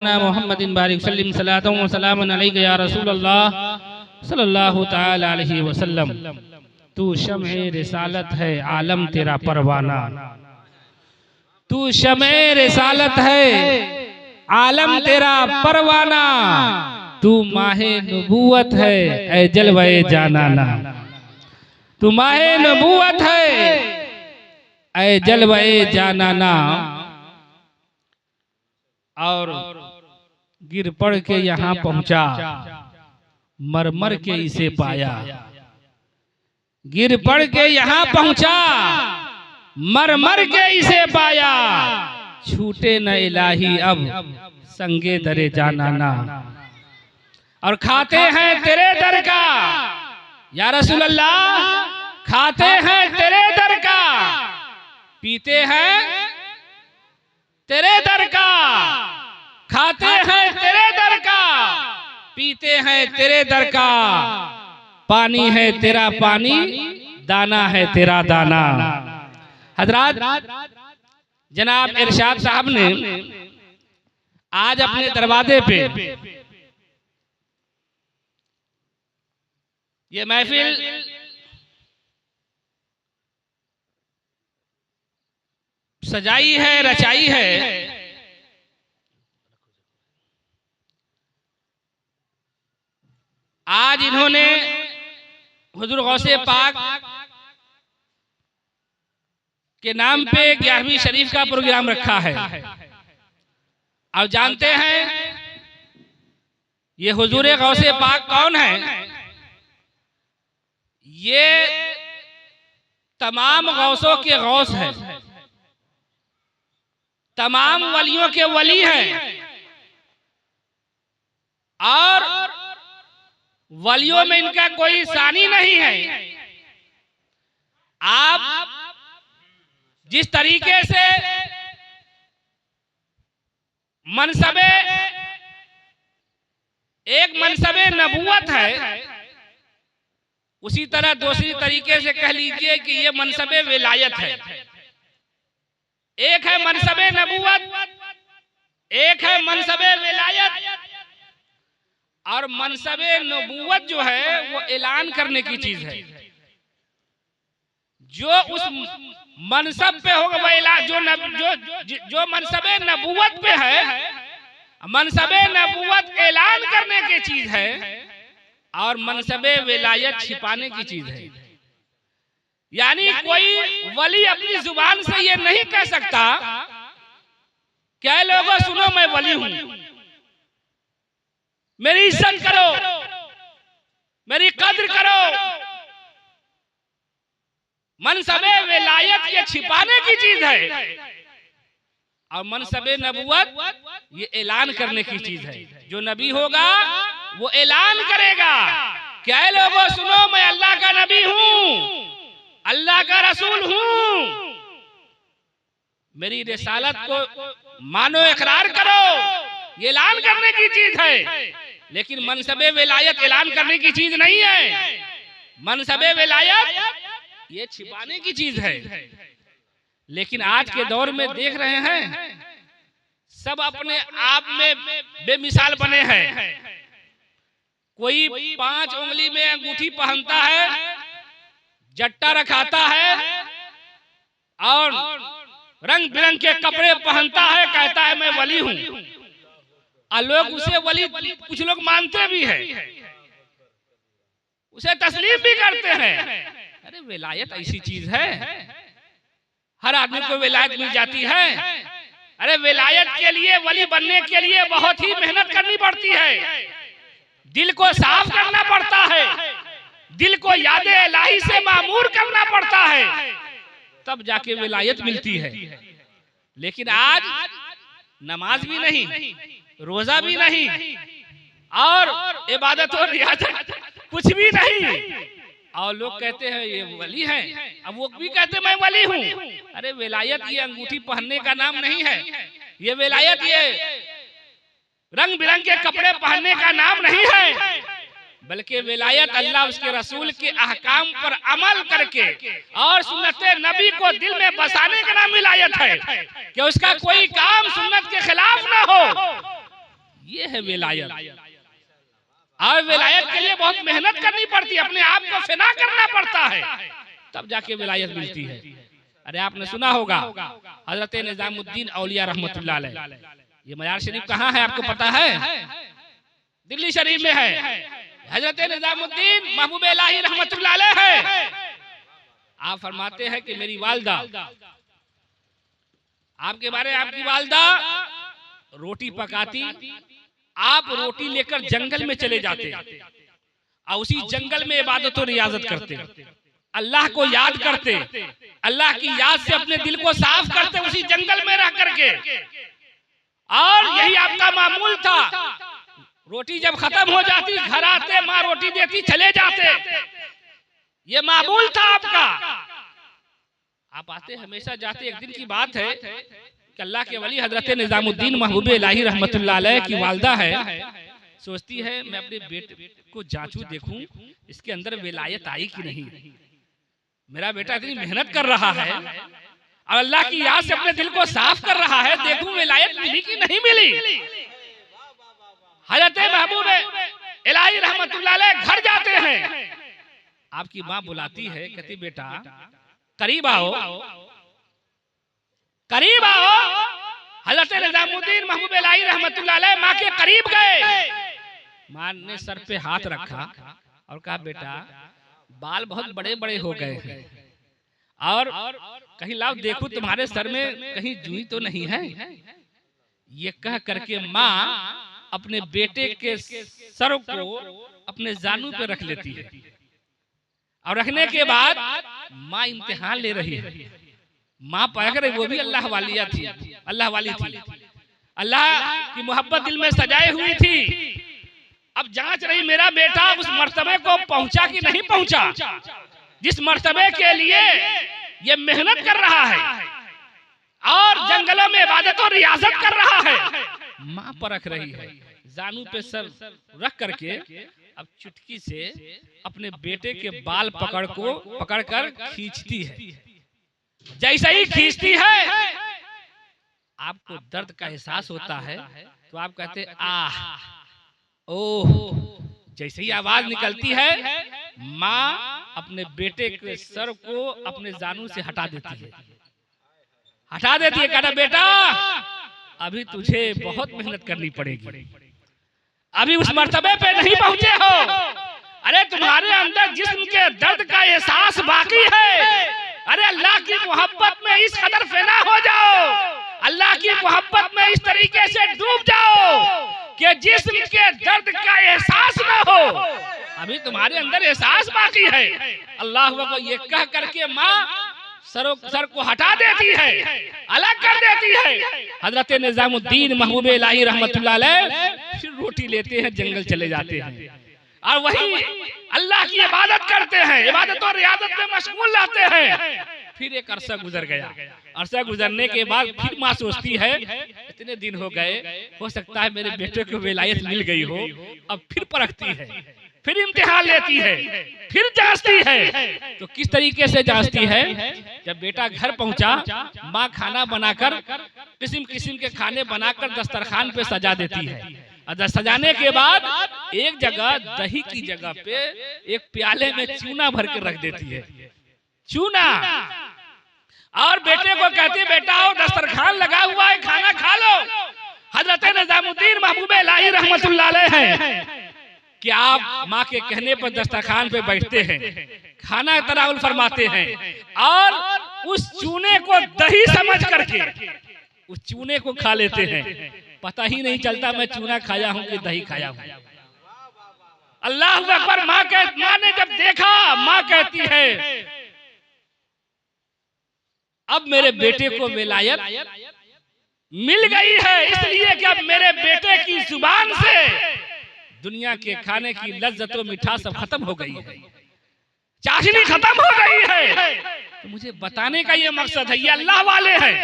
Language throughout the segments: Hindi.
मोहम्मदिन बारिक सल्लिम सलातु व सलामुन अलैका या रसूल अल्लाह सल्लल्लाहु तआला अलैहि वसल्लम। तू शम्ए रिसालत है आलम तेरा परवाना, तू शम्ए रिसालत है आलम तेरा परवाना, तू माहे नबूवत है ऐ जलवे जानाना, तू माहे नबूवत है ऐ जलवे जानाना। और गिर पड़ के यहाँ पहुंचा मर मर के इसे पाया, गिर पड़ के यहाँ पहुंचा मर मर के इसे पाया, छूटे न इलाही अब संगे दरे जानाना। और खाते हैं तेरे दर का या रसूल अल्लाह, खाते हैं तेरे दर का, पीते हैं तेरे दर का, खाते हैं तेरे दर का, पीते हैं तेरे दर का, पानी है तेरा पानी, दाना है तेरा दाना। हजरात, जनाब इरशाद साहब ने आज अपने दरवाजे पे ये महफिल सजाई है, रचाई है। आज इन्होंने हुजूर गौसे पाक के नाम पे 11वीं शरीफ का प्रोग्राम रखा है। और जानते हैं ये हुजूर गौसे पाक कौन है? ये तमाम गौसों के गौस है, तमाम वलियों के वली हैं। और वलियों में इनका कोई सानी नहीं है। आप जिस तरीके से मनसबे एक मनसबे नबूवत है, उसी तरह दूसरी तरीके से कह लीजिए कि ये मनसबे विलायत है। एक है मनसबे नबूवत, एक है मनसबे विलायत। और मनसबे नबूवत जो है वो ऐलान करने की चीज है। जो उस मनसब पे होगा वो ऐलान, जो मनसबे नबूवत पे है, मनसबे नबूवत ऐलान करने की चीज है। और मनसबे विलायत छिपाने की चीज है। यानी कोई वली अपनी जुबान से ये नहीं कह सकता क्या लोगों सुनो मैं वली हूं, मेरी इज्जत करो, मेरी कद्र करो। मनसबे विलायत ये छिपाने की चीज है। और मनसबे नबूवत ये ऐलान करने की चीज है। जो नबी होगा वो ऐलान करेगा क्या लोगों सुनो मैं अल्लाह का नबी हूं, अल्लाह का रसूल हूं, मेरी रिसालत को मानो, इकरार करो। ये ऐलान करने की चीज है। लेकिन मनसबे विलायत ऐलान करने की चीज नहीं है। मनसबे विलायत ये छिपाने की चीज है। लेकिन आज के दौर में देख रहे हैं सब अपने आप में बेमिसाल बने हैं। कोई 5 उंगली में अंगूठी पहनता है, जट्टा रखाता है और रंग बिरंग के कपड़े पहनता है, कहता है मैं वली हूं। और लोग उसे वली, कुछ लोग मानते भी हैं, उसे तस्लीम भी करते हैं। अरे विलायत ऐसी चीज है, हर आदमी को विलायत मिल जाती है। अरे विलायत के लिए, वली बनने के लिए बहुत ही मेहनत करनी पड़ती है। दिल को साफ करना पड़ता है, दिल को यादे इलाही से मामूर करना पड़ता है, तब जाके विलायत मिलती है। लेकिन आज नमाज भी नहीं, रोजा भी नहीं, और इबादत और रियाजत कुछ भी नहीं। और लोग कहते हैं ये वली हैं। अब वो भी कहते हैं मैं वली हूं। अरे विलायत ये अंगूठी पहनने का नाम नहीं है। ये विलायत ये रंग बिरंग के कपड़े पहनने का नाम नहीं है। बल्कि विलायत अल्लाह उसके रसूल के अहकाम पर अमल करके और सुन्नत नबी को दिल में बसाने का नाम विलायत है। कि उसका कोई काम सुन्नत के खिलाफ ना हो, ये है विलायत। और विलायत के लिए बहुत मेहनत करनी पड़ती है, अपने आप को फिना करना पड़ता है, तब जाके विलायत मिलती है। अरे आपने सुना होगा हजरत निजामुद्दीन औलिया रहमतुल्लाह अलैह, ये मजार शरीफ कहाँ है आपको पता है? दिल्ली शरीफ में है। हजरत निजामुद्दीन महबूब इलाही रहमतुल्लाह अलैह है। आप फरमाते हैं कि मेरी वालदा, आपके बारे में आपकी वालदा रोटी पकाती, आप रोटी लेकर जंगल में चले जाते और उसी जंगल में इबादत और रियाजत करते, अल्लाह को याद करते, अल्लाह की याद से अपने दिल को साफ करते उसी जंगल में रह करके। और यही आपका मामूल था। रोटी जब खत्म हो जाती घर आते, माँ रोटी देती, चले जाते, ये मामूल था आपका। आप आते हमेशा जाते। एक दिन की बात है कि अल्लाह के वली हजरत निजामुद्दीन महबूब इलाही रहमतुल्लाह अलैह की वालदा है, सोचती है मैं अपने बेटे को जांचूं, देखूं इसके अंदर विलायत आई कि नहीं। मेरा बेटा इतनी मेहनत कर रहा है और अल्लाह की याद से अपने दिल को साफ कर रहा है, देखूं विलायत मिली कि नहीं मिली। हजरत महबूब इलाही रहमतुल्लाह अलैह घर जाते हैं। आपकी माँ बुलाती है, कहती बेटा करीब आओ, करीब आओ। हजरत निजामुद्दीन महबूब इलाही रहमतुल्लाह अलैह माँ के करीब गए। माँ ने सर पे हाथ रखा और कहा बेटा बाल बहुत बड़े बड़े हो गए हैं और कहीं लाओ देखो तुम्हारे सर में कहीं जूई तो नहीं है। ये कह करके माँ अपने बेटे के सर को अपने जानू पे रख लेती है और रखने के बाद माँ इम्तिहान ले रही है। माँ पढ़ रही, वो भी अल्लाह वालिया थी, अल्लाह वाली थी, अल्लाह की मोहब्बत दिल में सजाए हुई थी। अब जांच रही मेरा बेटा उस मर्तबे को पहुंचा कि नहीं पहुंचा जिस मर्तबे के लिए ये मेहनत कर रहा है और जंगलों में इबादत और रियाजत कर रहा है। माँ परख रही है, जानू पे सर रख करके अब चुटकी से अपने बेटे के बाल पकड़कर खींचती है। जैसे ही खींचती है आपको दर्द का एहसास होता है, तो आप कहते आह ओह। जैसे ही आवाज निकलती है माँ अपने बेटे के सर को अपने जानू से हटा देती है, कहता बेटा अभी तुझे बहुत मेहनत करनी पड़ेगी, अभी उस मर्तबे पे नहीं पहुंचे हो। अरे तुम्हारे अंदर जिस्म के दर्द का एहसास बाकी है। अरे अल्लाह की मोहब्बत में इस कदर फना हो जाओ, अल्लाह की मोहब्बत में इस तरीके से डूब जाओ कि जिस्म के दर्द का एहसास न हो। अभी तुम्हारे अंदर एहसास बाकी है। अल्लाह को ये कह करके माँ सर को हटा देती है, अलग कर देती है। हजरत निजामुद्दीन महबूब इलाही रहमतुल्लाह अलैह फिर रोटी लेते हैं, जंगल चले जाते हैं और वही अल्लाह की इबादत करते हैं, इबादत और रियादत में मशगूल रहते हैं। फिर एक अरसा गुजर गया। अरसा गुजरने के बाद फिर माँ सोचती है इतने दिन हो गए, हो सकता है मेरे बेटे को विलायत मिल गई हो। अब फिर परखती है, फिर इम्तिहान लेती है, फिर जांचती है। तो किस तरीके से जांचती है? जब बेटा घर पहुंचा, माँ खाना बनाकर किस्म किस्म के खाने बनाकर दस्तरखान पे सजा देती है। और सजाने के बाद एक जगह दही की जगह पे एक प्याले में चूना भर के रख देती है, चूना। और बेटे को कहती बेटा आओ दस्तरखान लगा हुआ है, खाना खा लो। हजरत निजामुद्दीन महबूब इलाही रहमतुल्लाह अलैह हैं कि आप माँ के कहने पर दस्तरखान पे बैठते हैं, खाना तनाउल फरमाते हैं और उस चूने को दही समझ करके उस चूने को खा लेते हैं। पता ही नहीं चलता मैं चूना खाया हूं कि दही खाया हूं। अल्लाह अकबर। माँ ने जब देखा, माँ कहती है अब मेरे बेटे को विलायत मिल गई है, इसलिए कि अब मेरे बेटे की जुबान से दुनिया के खाने की लज्जत और मिठास सब खत्म हो गई है, चाशनी खत्म हो गई है। तो मुझे बताने का ये मकसद है, ये अल्लाह वाले हैं।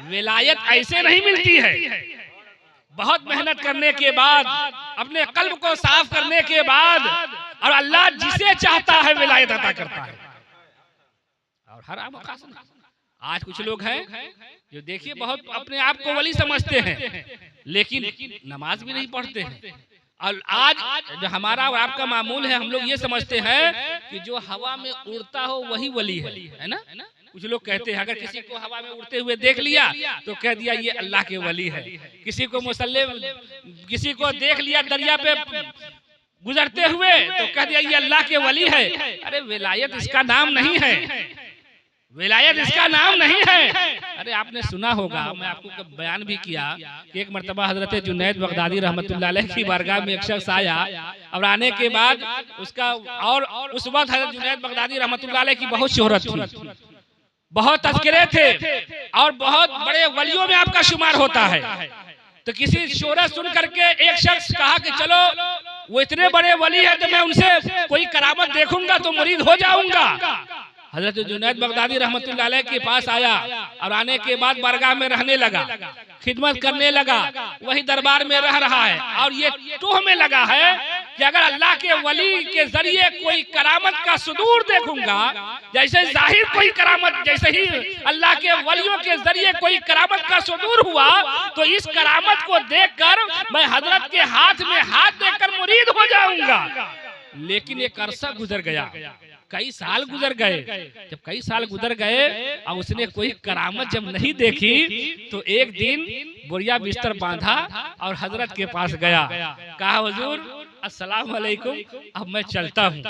विलायत ऐसे नहीं मिलती है, बहुत मेहनत करने के बाद, अपने कल्ब को साफ करने के बाद, और अल्लाह जिसे चाहता है विलायत अता करता है। और हर आज कुछ लोग हैं जो देखिए बहुत अपने आप को वली समझते हैं, लेकिन नमाज भी नहीं पढ़ते हैं। और आज जो हमारा और आपका मामूल है, हम लोग ये समझते हैं कि जो हवा में उड़ता हो वही वली है ना। कुछ लोग कहते हैं अगर किसी को हवा में उड़ते हुए देख लिया तो कह दिया ये अल्लाह के वली है। किसी को मुसल्ले, किसी को देख लिया दरिया पे गुजरते हुए तो कह दिया ये अल्लाह के वली है। अरे विलायत इसका नाम नहीं है, विलायत इसका नाम नहीं है। अरे आपने सुना होगा, मैं आपको बयान भी किया कि एक मर्तबा हजरत जुनैद बगदादी रहमतुल्लाह अलैह की बारगाह में एक शख्स आया और आने के बाद उसका, और उस वक्त हजरत जुनैद बगदादी रहमतुल्लाह अलैह की बहुत शोहरत थी, बहुत तज़किरे थे और बहुत बड़े वलियों में आपका शुमार होता है। तो किसी शोहरत सुन करके एक शख्स कहा कि चलो वो इतने बड़े वली है तो मैं उनसे कोई करामत देखूंगा तो मुरीद हो जाऊंगा। हजरत जुनैद बगदादी रहमतुल्लाह अलैह के पास आया और आने के बाद बारगाह में रहने लगा, खिदमत करने लगा, वही दरबार में रह रहा है और ये टोह में लगा है कि अगर अल्लाह के वली के जरिए कोई करामत का सुदूर देखूंगा, जैसे जाहिर कोई करामत, जैसे ही अल्लाह के वलियों के जरिए कोई करामत का सुदूर हुआ तो इस करामत को देखकर मैं हजरत के हाथ में हाथ देकर मुरीद हो जाऊंगा। लेकिन एक अरसा गुजर गया, कई साल गुजर गए। जब कई साल गुजर गए और उसने कोई करामत जब नहीं देखी तो एक दिन बोरिया बिस्तर बांधा और हजरत के पास गया, कहा हुजूर अस्सलाम वालेकुम, अब मैं चलता हूँ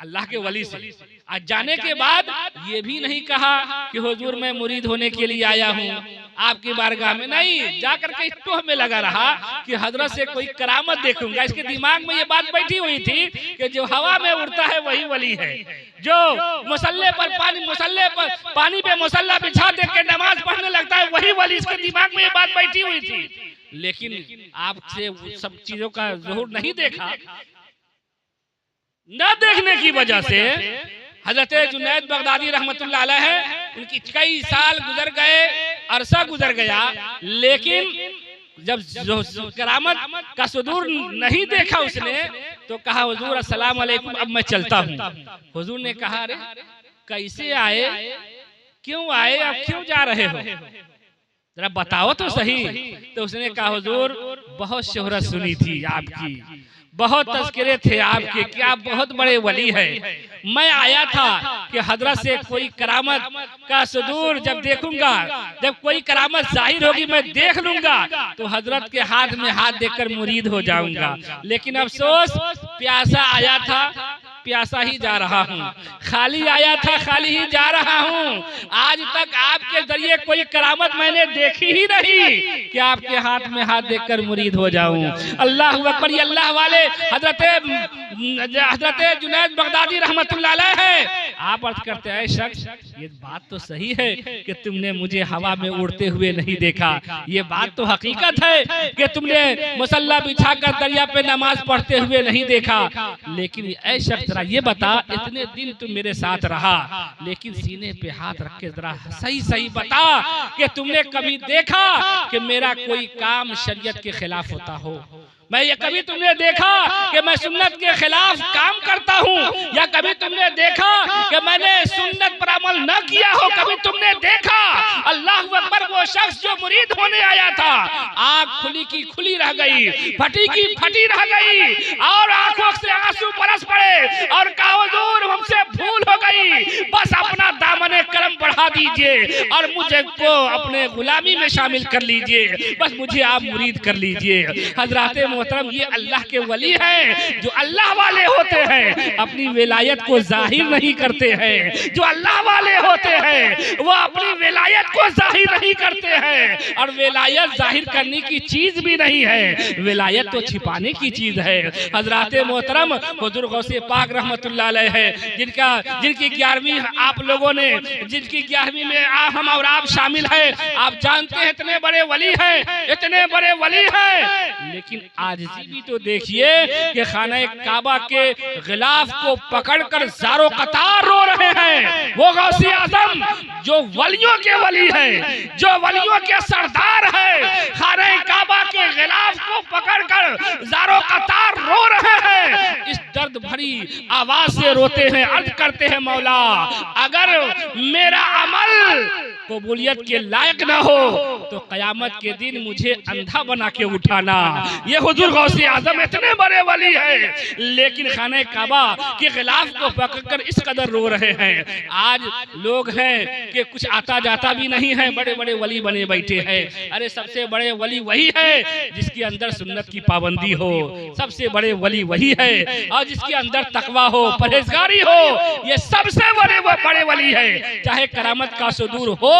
अल्लाह के वली से। आज जाने के बाद ये भी नहीं कहा कि हुजूर मैं मुरीद होने के लिए आया हूँ आपकी बारगाह में, नहीं, जाकर के टोह में लगा रहा कि हजरत से कोई करामत देखूंगा। इसके दिमाग में ये बात बैठी हुई थी कि जो हवा में उड़ता है वही वली है, जो मुसल्ले पर पानी पे मुसल्ला बिछा दे के नमाज पढ़ने लगता है वही वली। इसके दिमाग में ये बात बैठी हुई थी, लेकिन आपसे सब चीजों का ज़ुहूर नहीं देखा। न देखने की वजह से हजरत जुनैद बगदादी रहमतुल्लाह अलैह उनकी कई साल गुजर गए, अरसा गुजर गया, लेकिन जब करामत का सुदूर नहीं देखा उसने तो कहा हुजूर अस्सलाम वालेकुम, अब मैं चलता हूँ। हुजूर ने कहा अरे कैसे आए, क्यों आए, अब क्यों जा रहे हो, जरा बताओ तो सही। तो उसने कहा हुजूर बहुत शोहरत सुनी थी आपकी, बहुत तज़किरे थे आपके कि आप बहुत बड़े वली है। मैं आया था कि हजरत से कोई करामत का सुदूर जब देखूंगा, जब कोई करामत जाहिर होगी मैं देख लूंगा तो हजरत के हाथ में हाथ देकर मुरीद हो जाऊंगा। लेकिन अफसोस प्यासा आया था, प्यासा ही जा रहा हूँ, खाली आया था खाली ही जा रहा हूँ। आज तक आपके जरिए कोई करामत मैंने देखी ही नहीं कि आपके हाथ में हाथ देकर मुरीद हो जाऊं। अल्लाह अकबर। ये अल्लाह वाले हजरत जुनैद बगदादी रहमतुल्लाह अलैह है। आप अर्ज करते हैं शख्स ये बात तो सही है कि तुमने मुझे हवा में उड़ते हुए नहीं देखा, ये बात तो हकीकत है कि तुमने मुसल्ला बिछाकर दरिया पे नमाज पढ़ते हुए नहीं देखा, लेकिन ऐ शख्स जरा ये बता इतने दिन तुम मेरे साथ रहा, लेकिन सीने पे हाथ रख के जरा सही सही बता कि तुमने कभी देखा कि मेरा कोई काम शरीयत के खिलाफ होता हो? मैं ये कभी तुमने देखा कि मैं सुन्नत के खिलाफ काम करता हूँ, या कभी तुमने देखा कि मैंने सुन्नत पर अमल न किया हो? कभी तुमने देखा? अल्लाह अकबर। वो शख्स जो मुरीद होने आया था आँख खुली की खुली रह गई, फटी की फटी रह गई और आंखों से आंसू बरस पड़े और कहा हुजूर हमसे भूल हो गई, बस अपना दामने करम बढ़ा दीजिए और मुझे को अपने गुलामी में शामिल कर लीजिए, बस मुझे आप मुरीद कर लीजिए। हजरात मोहतरम, ये अल्लाह के वली हैं जो अल्लाह वाले होते हैं, अपनी विलायत को जाहिर नहीं करते हैं। जो अल्लाह वाले होते हैं वो अपनी विलायत को जाहिर नहीं करते हैं, और विलायत जाहिर करने की चीज भी नहीं है, विलायत तो छिपाने की चीज है। हजरात मोहतरम, हुजूर गौसे पाक रहमतुल्लाह अलैह है, जिनकी 11वीं आप लोगों ने, जिनकी 11वीं में हम और आप शामिल है। आप जानते हैं इतने बड़े वली हैं, इतने बड़े वली हैं, लेकिन आज भी तो देखिए कि खाना काबा के गिलाफ को पकड़कर ज़ारो कतार रो रहे हैं। वो गौसे आज़म जो वलियों के वली है, जो वलियों के सरदार है, खाना काबा के गिलाफ को पकड़कर ज़ारो कतार रो रहे हैं। इस दर्द दर्द भरी आवाज से रोते हैं, अर्ज करते हैं मौला अगर मेरा अमल कबूलियत के लायक ना हो तो कयामत के दिन मुझे अंधा बना के उठाना। ये हुजूर गौसे आजम इतने बड़े वली है, लेकिन खाने काबा के खिलाफ को पकड़कर इस कदर रो रहे हैं। आज लोग हैं कि कुछ आता जाता भी नहीं है, बड़े बड़े वली बने बैठे हैं। अरे सबसे बड़े वली वही है जिसके अंदर सुन्नत की पाबंदी हो, सबसे बड़े वली वही है और जिसके अंदर तकवा हो, परहेजगारी हो, ये सबसे बड़े वली है। चाहे करामत का सुदूर हो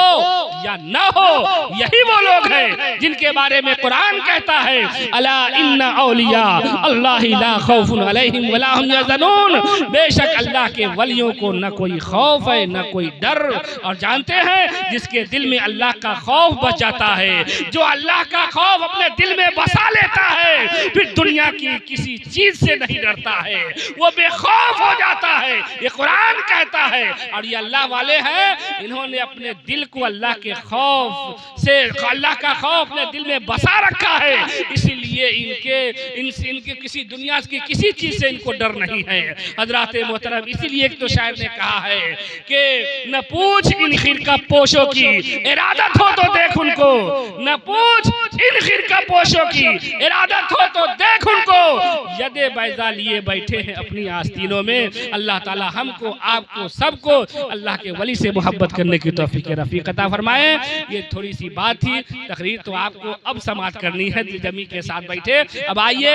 या न हो, यही वो लोग हैं जिनके बारे में कुरान कहता है अला इन्ना औलिया अल्लाह ला खौफुन अलैहिम वला हुम यहज़नून। बेशक अल्लाह के वलियों को न कोई खौफ है न कोई डर। और जानते हैं जिसके दिल में अल्लाह का खौफ बस जाता है, जो अल्लाह का खौफ अपने दिल में बसा लेता है, फिर दुनिया की किसी चीज से नहीं डरता है, वो बेखौफ हो जाता है। ये कुरान कहता है। और ये अल्लाह वाले हैं, इन्होंने अपने दिल को अल्लाह के खौफ से, अल्लाह का खौफ अपने दिल में बसा रखा है, इसीलिए इनके किसी दुनिया की किसी चीज से इनको डर नहीं है। हजरात मोहतरम, इसीलिए एक तो शायर ने कहा है कि न पूछ इन खिरका पोशों की इरादत हो तो देख उनको, न पूछ इन खिरका पोशों की इरादत हो तो देख उनको, यदे बैजा लिए बैठे हैं अपनी आस्तीनों में। अल्लाह ताला हमको आपको सबको अल्लाह के वली से मोहब्बत करने की तौफीक रफीक अता फरमाए। ये थोड़ी सी बात थी, तकरीर तो आपको अब समाप्त करनी है, दिल जमी के साथ बैठे। अब आइए